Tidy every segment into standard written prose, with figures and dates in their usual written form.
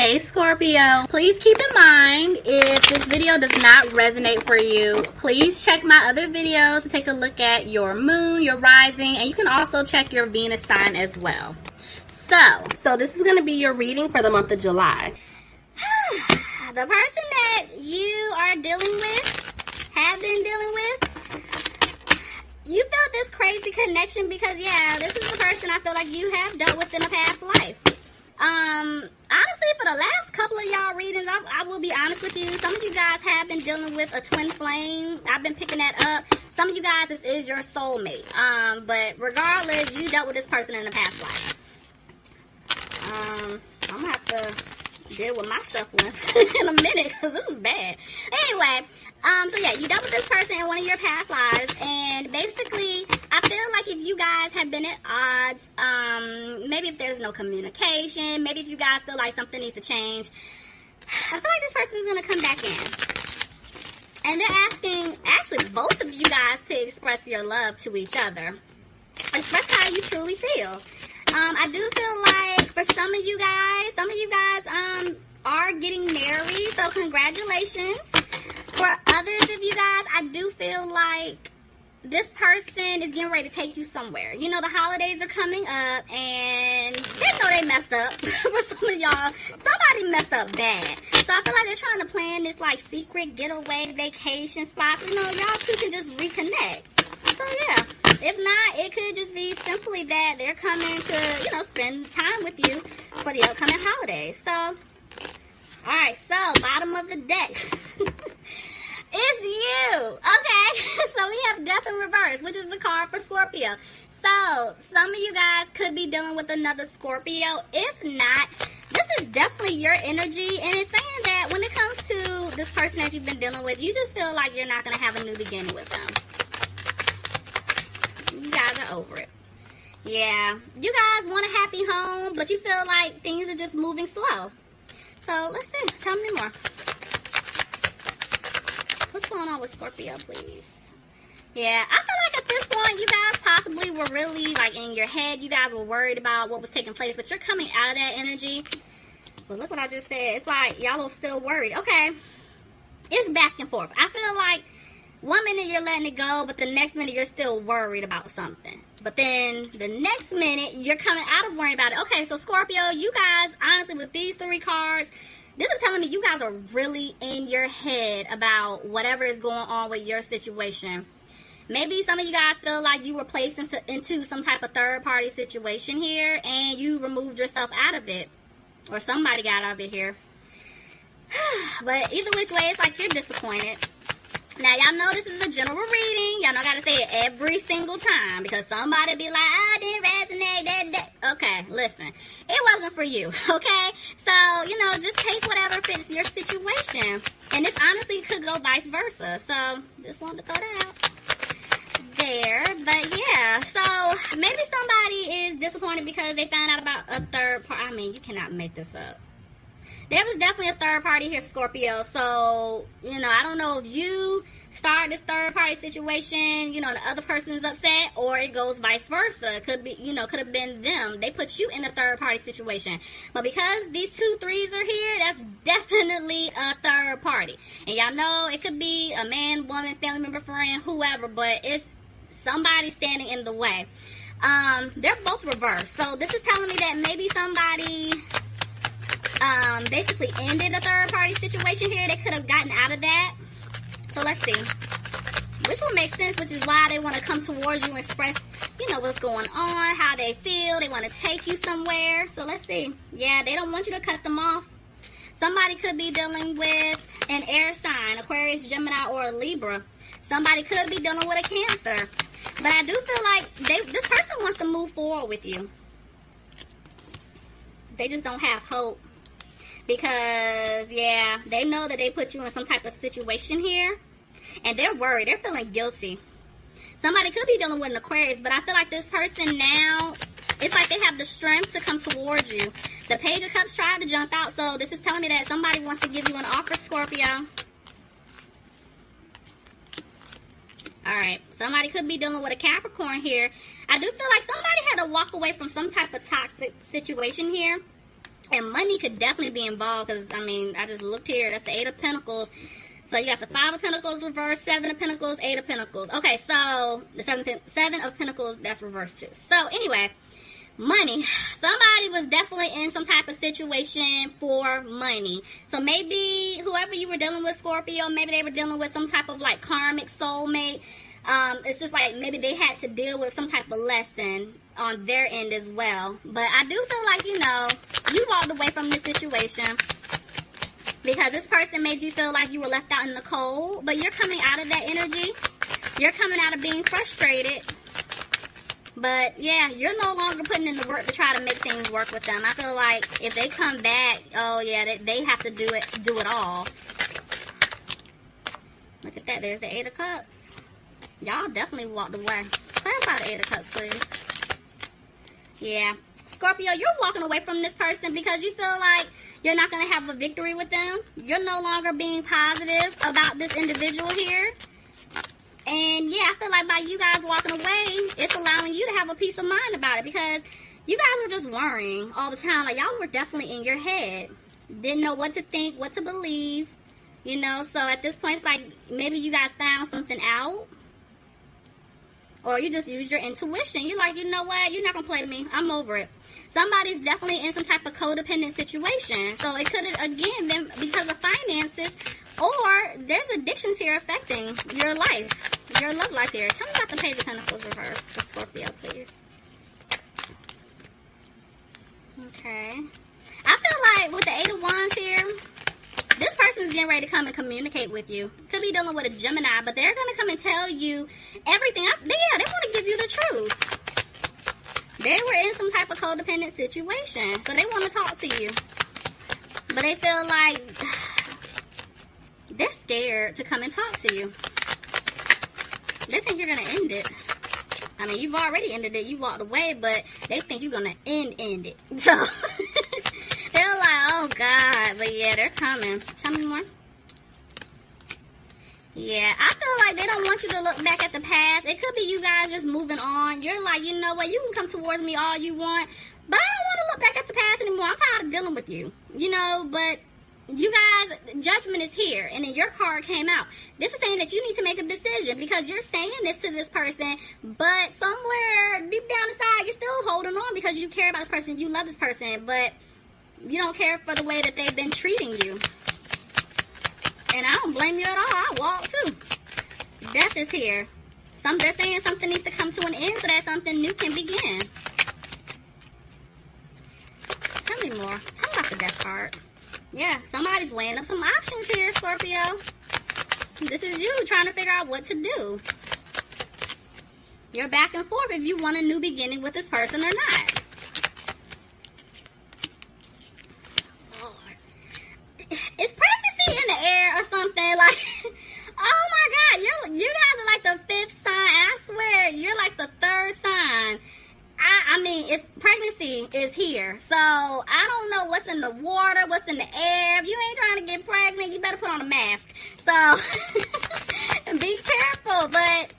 Hey Scorpio, please keep in mind if this video does not resonate for you, please check my other videos to take a look at your moon, your rising, and you can also check your Venus sign as well. So this is going to be your reading for the month of July. The person that you are dealing with, have been dealing with, you felt this crazy connection because, yeah, this is the person I feel like you have dealt with in a past life. Honestly, for the last couple of y'all readings, I will be honest with you. Some of you guys have been dealing with a twin flame. I've been picking that up. Some of you guys, this is your soulmate. But regardless, you dealt with this person in a past life. I'm gonna have to deal with my shuffling in a minute because this is bad. Anyway, so yeah, you dealt with this person in one of your past lives, and basically, I feel like if you guys have been at odds, maybe if there's no communication, maybe if you guys feel like something needs to change, I feel like this person is gonna come back in, and they're asking, actually, both of you guys to express your love to each other. Express how you truly feel. I do feel like for some of you guys are getting married, so congratulations. For others of you guys, I do feel like this person is getting ready to take you somewhere. You know, the holidays are coming up, and they know they messed up. For some of y'all, somebody messed up bad. So I feel like they're trying to plan this, like, secret getaway vacation spot. You know, y'all two can just reconnect. So, yeah. If not, it could just be simply that they're coming to, you know, spend time with you for the upcoming holidays. So, alright, so, bottom of the deck. It's you. Okay, so we have Death in Reverse, which is the card for Scorpio. So, some of you guys could be dealing with another Scorpio. If not, this is definitely your energy, and it's saying that when it comes to this person that you've been dealing with, you just feel like you're not going to have a new beginning with them. You guys are over it. Yeah, you guys want a happy home, but you feel like things are just moving slow. So, let's see. Tell me more. What's going on with Scorpio, please? Yeah, I feel like at this point, you guys possibly were really, like, in your head. You guys were worried about what was taking place, but you're coming out of that energy. But look what I just said. It's like y'all are still worried. Okay, it's back and forth. I feel like one minute you're letting it go, but the next minute you're still worried about something. But then the next minute, you're coming out of worrying about it. Okay, so Scorpio, you guys, honestly, with these three cards, this is telling me you guys are really in your head about whatever is going on with your situation. Maybe some of you guys feel like you were placed into some type of third-party situation here, and you removed yourself out of it. Or somebody got out of it here. But either which way, it's like you're disappointed. Now, y'all know this is a general reading. Y'all know I gotta say it every single time because somebody be like, I didn't resonate. That. Okay, listen. It wasn't for you, okay? So, you know, just take whatever fits your situation. And this honestly could go vice versa. So, just wanted to throw that out there. But, yeah. So, maybe somebody is disappointed because they found out about a third party. I mean, you cannot make this up. There was definitely a third party here, Scorpio. So, you know, I don't know if you start this third party situation, you know, the other person is upset, or it goes vice versa. It could be, you know, could have been them. They put you in a third party situation. But because these 2 3s are here, that's definitely a third party. And y'all know it could be a man, woman, family member, friend, whoever, but it's somebody standing in the way. They're both reversed. So this is telling me that maybe somebody basically ended a third-party situation here. They could have gotten out of that. So let's see. Which will make sense, which is why they want to come towards you and express, you know, what's going on, how they feel. They want to take you somewhere. So let's see. Yeah, they don't want you to cut them off. Somebody could be dealing with an air sign, Aquarius, Gemini, or a Libra. Somebody could be dealing with a Cancer. But I do feel like this person wants to move forward with you. They just don't have hope. Because, yeah, they know that they put you in some type of situation here. And they're worried. They're feeling guilty. Somebody could be dealing with an Aquarius. But I feel like this person now, it's like they have the strength to come towards you. The Page of Cups tried to jump out. So this is telling me that somebody wants to give you an offer, Scorpio. Alright. Somebody could be dealing with a Capricorn here. I do feel like somebody had to walk away from some type of toxic situation here. And money could definitely be involved because, I mean, I just looked here. That's the Eight of Pentacles. So you got the Five of Pentacles reversed, Seven of Pentacles, Eight of Pentacles. Okay, so the Seven of Pentacles, that's reversed too. So anyway, money. Somebody was definitely in some type of situation for money. So maybe whoever you were dealing with, Scorpio, maybe they were dealing with some type of like karmic soulmate. It's just like maybe they had to deal with some type of lesson on their end as well. But I do feel like, you know, you walked away from this situation because this person made you feel like you were left out in the cold. But you're coming out of that energy. You're coming out of being frustrated. But yeah, you're no longer putting in the work to try to make things work with them. I feel like if they come back, oh yeah, they have to do it all. Look at that. There's the Eight of Cups. Y'all definitely walked away. Clarify the Eight of Cups, please. Yeah. Scorpio, you're walking away from this person because you feel like you're not going to have a victory with them. You're no longer being positive about this individual here. And yeah, I feel like by you guys walking away, it's allowing you to have a peace of mind about it because you guys were just worrying all the time. Like, y'all were definitely in your head. Didn't know what to think, what to believe, you know. So at this point, it's like maybe you guys found something out. Or you just use your intuition. You're like, you know what? You're not going to play to me. I'm over it. Somebody's definitely in some type of codependent situation. So it could have, again, been because of finances. Or there's addictions here affecting your life. Your love life here. Tell me about the Page of Pentacles reversed for Scorpio, please. Okay. I feel like with the Eight of Wands here, this person's getting ready to come and communicate with you. Could be dealing with a Gemini, but they're going to come and tell you everything. They want to give you the truth. They were in some type of codependent situation, so they want to talk to you. But they feel like they're scared to come and talk to you. They think you're going to end it. I mean, you've already ended it. You walked away, but they think you're going to end it. So they're like, oh, God. But, yeah, they're coming. Tell me more. Yeah, I feel like they don't want you to look back at the past. It could be you guys just moving on. You're like, you know what? You can come towards me all you want, but I don't want to look back at the past anymore. I'm tired of dealing with you. You know, but you guys, judgment is here, and then your card came out. This is saying that you need to make a decision because you're saying this to this person, but somewhere deep down inside, you're still holding on because you care about this person, you love this person, but you don't care for the way that they've been treating you. And I don't blame you at all. I walk too. Death is here. They're saying something needs to come to an end so that something new can begin. Tell me more. Tell me about the Death card. Yeah, somebody's weighing up some options here, Scorpio. This is you trying to figure out what to do. You're back and forth if you want a new beginning with this person or not. Lord. Is pregnancy in the air or something? Like, oh my God, you guys are like the fifth sign. I swear, you're like the third sign. I mean, pregnancy is here. So, I don't know what's in the water, what's in the air. If you ain't trying to get pregnant, you better put on a mask. So, be careful. But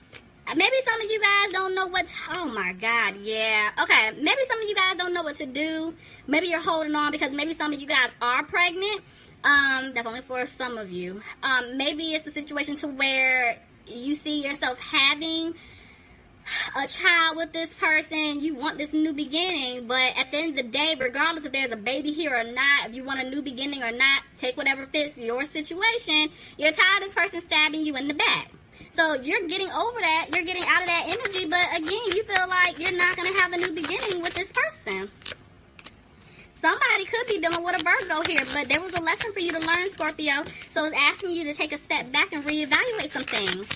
maybe some of you guys don't know oh my God, yeah. Okay, maybe some of you guys don't know what to do. Maybe you're holding on because maybe some of you guys are pregnant. That's only for some of you. Maybe it's a situation to where you see yourself having a child with this person. You want this new beginning, but at the end of the day, regardless if there's a baby here or not, if you want a new beginning or not, take whatever fits your situation. You're tired of this person stabbing you in the back. So you're getting over that. You're getting out of that energy, but again, you feel like you're not going to have a new beginning with this person. Somebody could be dealing with a Virgo here, but there was a lesson for you to learn, Scorpio. So it's asking you to take a step back and reevaluate some things.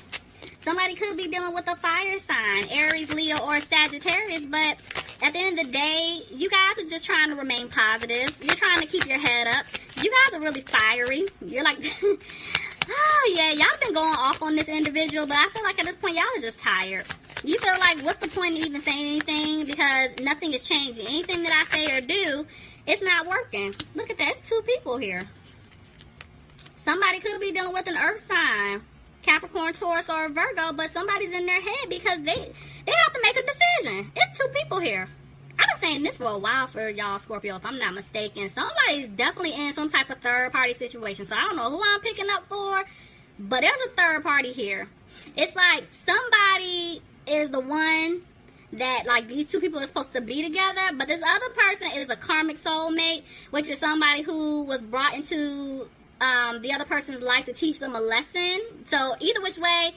Somebody could be dealing with a fire sign, Aries, Leo, or Sagittarius, but at the end of the day, you guys are just trying to remain positive. You're trying to keep your head up. You guys are really fiery. You're like, oh yeah, y'all been going off on this individual, but I feel like at this point, y'all are just tired. You feel like, what's the point of even saying anything because nothing is changing. Anything that I say or do, it's not working. Look at that. It's two people here. Somebody could be dealing with an earth sign, Capricorn, Taurus, or Virgo, but somebody's in their head because they have to make a decision. It's two people here. I've been saying this for a while for y'all, Scorpio, if I'm not mistaken. Somebody's definitely in some type of third-party situation. So I don't know who I'm picking up for, but there's a third party here. It's like somebody is the one that, like, these two people are supposed to be together, but this other person is a karmic soulmate, which is somebody who was brought into the other person's life to teach them a lesson. So either which way,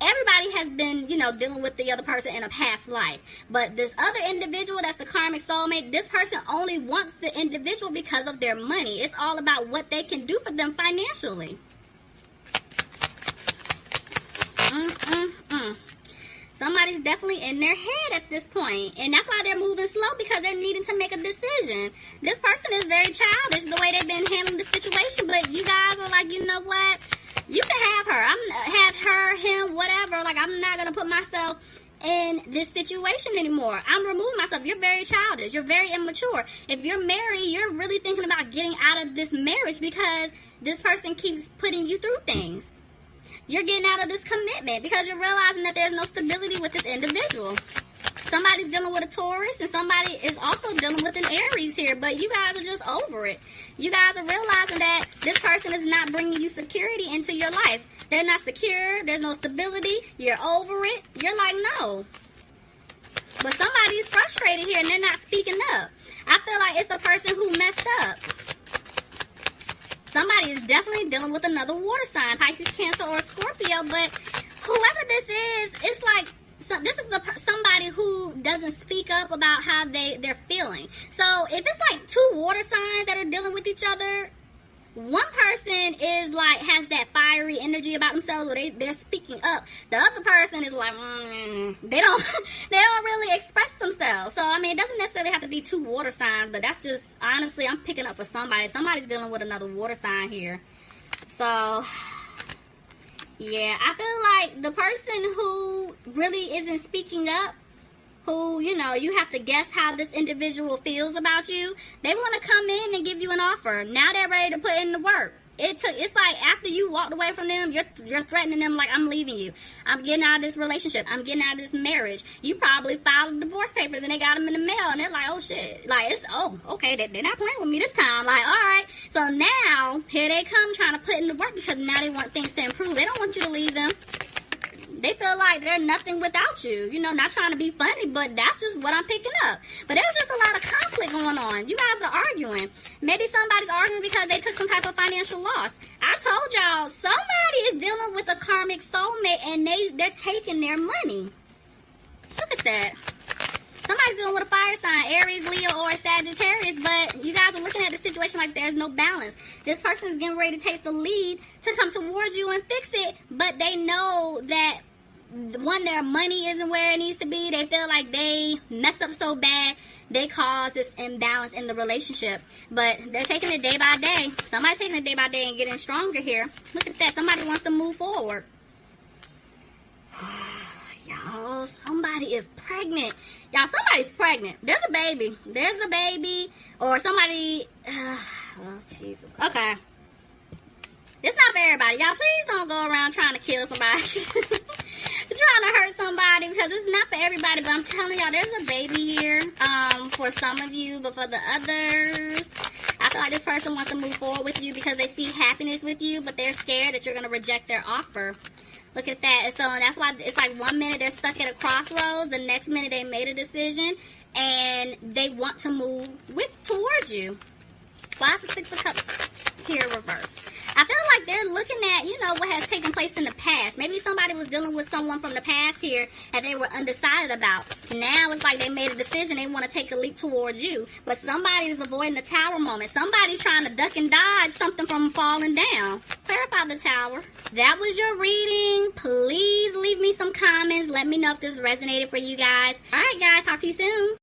everybody has been, you know, dealing with the other person in a past life. But this other individual that's the karmic soulmate, this person only wants the individual because of their money. It's all about what they can do for them financially. Somebody's definitely in their head at this point, and that's why they're moving slow, because they're needing to make a decision. This person is very childish the way they've been handling the situation, but you guys are like, you know what? You can have her. Have her, him, whatever. Like, I'm not gonna put myself in this situation anymore. I'm removing myself. You're very childish. You're very immature. If you're married, you're really thinking about getting out of this marriage because this person keeps putting you through things. You're getting out of this commitment because you're realizing that there's no stability with this individual. Somebody's dealing with a Taurus, and somebody is also dealing with an Aries here, but you guys are just over it. You guys are realizing that this person is not bringing you security into your life. They're not secure. There's no stability. You're over it. You're like, no. But somebody's frustrated here, and they're not speaking up. I feel like it's a person who messed up. Somebody is definitely dealing with another water sign, Pisces, Cancer, or Scorpio, but whoever this is, it's like, this is somebody who doesn't speak up about how they're feeling. So if it's like two water signs that are dealing with each other, one person is like, has that fiery energy about themselves where they're speaking up. The other person is like, they don't really express themselves. So I mean, it doesn't necessarily have to be two water signs, but that's just, honestly, I'm picking up for somebody. Somebody's dealing with another water sign here. So yeah, I feel like the person who really isn't speaking up, who, you know, you have to guess how this individual feels about you, they want to come in and give you an offer. Now they're ready to put in the work. It's like after you walked away from them, you're threatening them like, I'm leaving you. I'm getting out of this relationship. I'm getting out of this marriage. You probably filed divorce papers and they got them in the mail and they're like, oh shit. Like, it's, oh, okay, they're not playing with me this time. Like, all right. So now, here they come trying to put in the work because now they want things to improve. They don't want you to leave them. They feel like they're nothing without you. You know, not trying to be funny, but that's just what I'm picking up. But there's just a lot of conflict going on. You guys are arguing. Maybe somebody's arguing because they took some type of financial loss. I told y'all, somebody is dealing with a karmic soulmate and they're taking their money. Look at that. Somebody's dealing with a fire sign, Aries, Leo, or Sagittarius, but you guys are looking at the situation like there's no balance. This person is getting ready to take the lead to come towards you and fix it, but they know that, one, their money isn't where it needs to be. They feel like they messed up so bad, they caused this imbalance in the relationship. But they're taking it day by day. Somebody's taking it day by day and getting stronger here. Look at that. Somebody wants to move forward. Y'all, somebody is pregnant. Y'all, somebody's pregnant. There's a baby. There's a baby. Or somebody... oh, Jesus. Okay. It's not for everybody. Y'all, please don't go around trying to kill somebody. Trying to hurt somebody, because it's not for everybody. But I'm telling y'all, there's a baby here for some of you, but for the others, I feel like this person wants to move forward with you because they see happiness with you, but they're scared that you're going to reject their offer. Look at that. So that's why it's like 1 minute they're stuck at a crossroads, the next minute they made a decision and they want to move towards you. Why is the Six of Cups here reversed? I feel like they're looking at, you know, what has taken place in the past. Maybe somebody was dealing with someone from the past here that they were undecided about. Now it's like they made a decision. They want to take a leap towards you. But somebody is avoiding the tower moment. Somebody's trying to duck and dodge something from falling down. Clarify the tower. That was your reading. Please leave me some comments. Let me know if this resonated for you guys. All right, guys. Talk to you soon.